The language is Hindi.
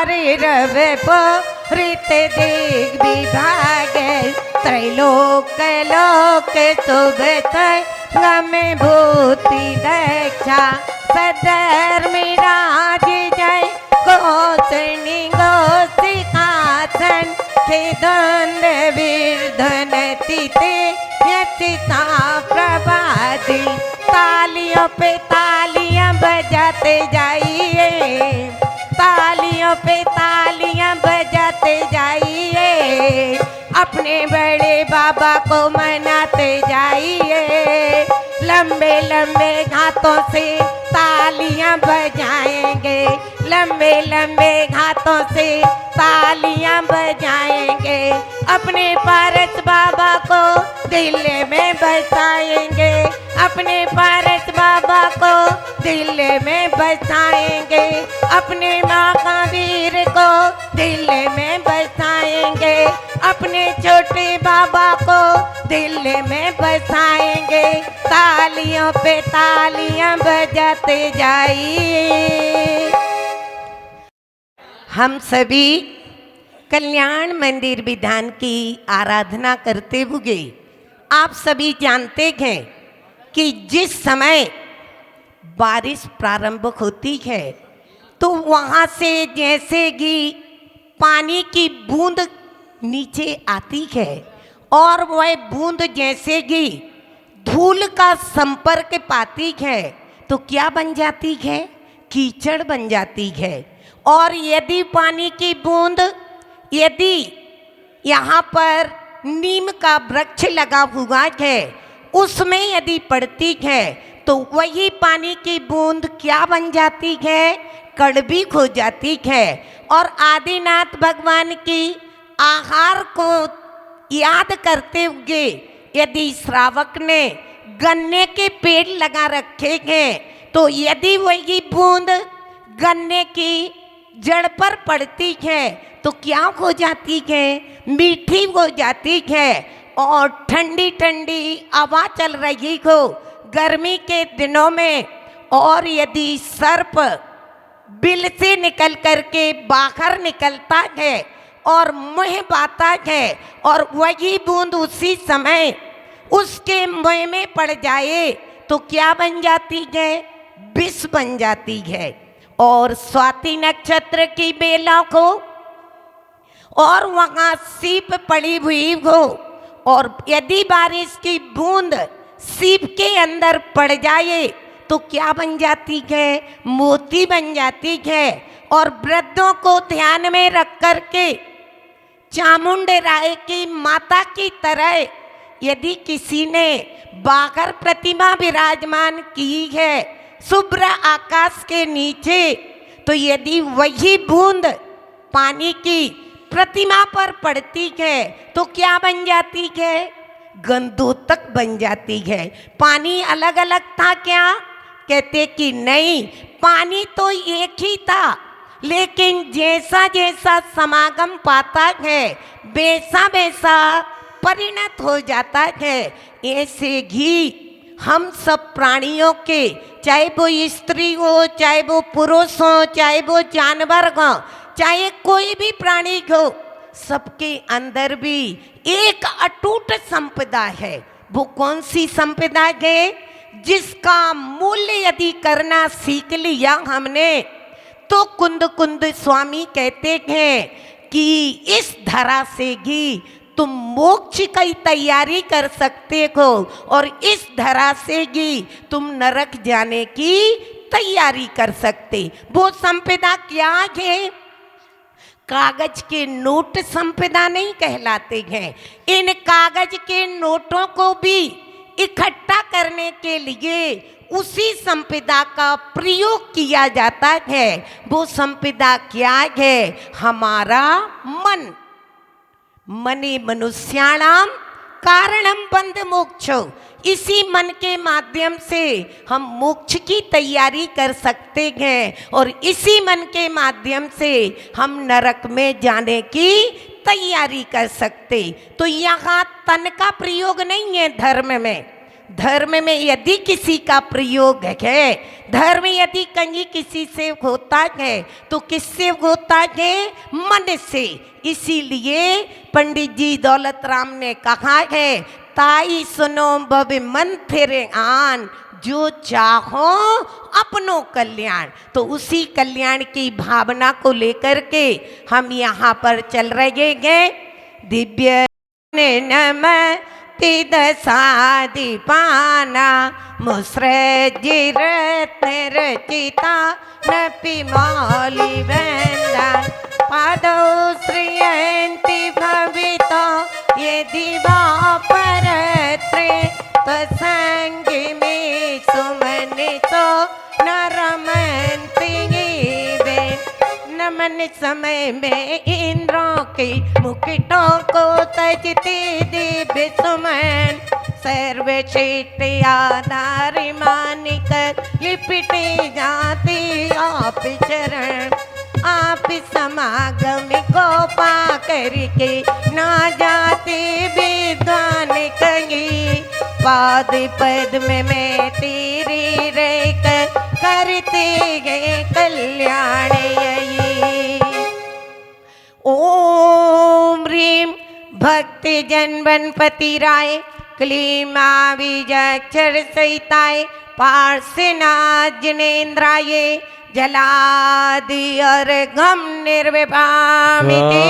रव पूरित दिग विभागे त्रैलोक लोक शुभ गम भूति दक्षा सधर्मि राज जय गोसनि गोसिकासन द्वंद वीरधन तिते यचिता प्रभाती तालियों पे तालियां बजाते जाइए, तालियों पे तालियां बजाते जाइए, अपने बड़े बाबा को मनाते जाइए। लंबे लंबे हाथों से तालियां बजाएंगे, लंबे लंबे हाथों से तालियां बजाएंगे, अपने पारस बाबा को दिल में बसाएंगे, अपने पारस बाबा को दिल में बसाएंगे, अपने महावीर को दिल में बसाएंगे, अपने छोटे बाबा को दिल में बसाएंगे। तालियों पे तालियां बजाते जाइए। हम सभी कल्याण मंदिर विधान की आराधना करते हुए आप सभी जानते हैं कि जिस समय बारिश प्रारंभ होती है तो वहाँ से जैसे कि पानी की बूंद नीचे आती है और वह बूंद जैसे कि धूल का संपर्क पाती है तो क्या बन जाती है? कीचड़ बन जाती है। और यदि पानी की बूंद यदि यहाँ पर नीम का वृक्ष लगा हुआ है उसमें यदि पड़ती है तो वही पानी की बूंद क्या बन जाती है? कड़वी हो जाती है। और आदिनाथ भगवान की आहार को याद करते हुए यदि श्रावक ने गन्ने के पेड़ लगा रखे हैं तो यदि वही बूंद गन्ने की जड़ पर पड़ती है तो क्या हो जाती है? मीठी हो जाती है। और ठंडी ठंडी हवा चल रही हो गर्मी के दिनों में और यदि सर्प बिल से निकल करके बाहर निकलता है और मुँह बाता है और वही बूंद उसी समय उसके मुँह में पड़ जाए तो क्या बन जाती है? विष बन जाती है। और स्वाति नक्षत्र की बेला को और वहाँ सीप पड़ी हुई हो और यदि बारिश की बूंद सीप के अंदर पड़ जाए तो क्या बन जाती है? मोती बन जाती है। और वृद्धों को ध्यान में रख करके चामुंडा राय की माता की तरह यदि किसी ने बाहर प्रतिमा विराजमान की है शुभ्र आकाश के नीचे तो यदि वही बूंद पानी की प्रतिमा पर पड़ती है तो क्या बन जाती है? गंधोतक बन जाती है। पानी अलग अलग था क्या? कहते कि नहीं, पानी तो एक ही था लेकिन जैसा जैसा समागम पाता है वैसा वैसा परिणत हो जाता है। ऐसे ही हम सब प्राणियों के चाहे वो स्त्री हो चाहे वो पुरुष हो चाहे वो जानवर हो चाहे कोई भी प्राणी हो सबके अंदर भी एक अटूट संपदा है। वो कौन सी संपदा है? जिसका मूल्य यदि करना सीख लिया हमने तो कुंद कुंद स्वामी कहते हैं कि इस धरा से ही तुम मोक्ष की तैयारी कर सकते हो और इस धरा से ही तुम नरक जाने की तैयारी कर सकते। वो संपदा क्या है? कागज के नोट संपदा नहीं कहलाते हैं। इन कागज के नोटों को भी इकट्ठा करने के लिए उसी संपदा का प्रयोग किया जाता है। वो संपदा क्या है? हमारा मन। मने मनुष्याणाम कारणम बंध मोक्षो। इसी मन के माध्यम से हम मोक्ष की तैयारी कर सकते हैं और इसी मन के माध्यम से हम नरक में जाने की तैयारी कर सकते। तो यहाँ तन का प्रयोग नहीं है धर्म में, धर्म में यदि किसी का प्रयोग है, धर्म यदि कहीं किसी से होता है तो किससे होता है? मन से। इसीलिए पंडित जी दौलत राम ने कहा है, ताई सुनो बबे मन तेरे आन, जो चाहो अपनो कल्याण। तो उसी कल्याण की भावना को लेकर के हम यहाँ पर चल रहे हैं। दिव्य नम दशादिपाना मुसृजिर रचिता नपि मौलि वंदन पादौ श्रियन्ति भवितो यदि वा परत्रे तसंग में सुमनितो न रमन्ति वे। नमन समय में इंद्रों के मुकुटों को तजते दिव्य सुमन, सर्वश्रेष्ठ आधार मानिकर लिपटे जाते आप चरण। आप समागम को पा करके ना जाते विद्वान कहीं, पाद पद्म में तेरे रहकर करते गए कल्याण यही। ओम ह्रीं भक्ति जन वनपति राय, क्लीं बीजाक्षर सहिताय, पार्श्वनाथ जिनेन्द्राय, जलादि अर्घ्यं निर्विभामिते।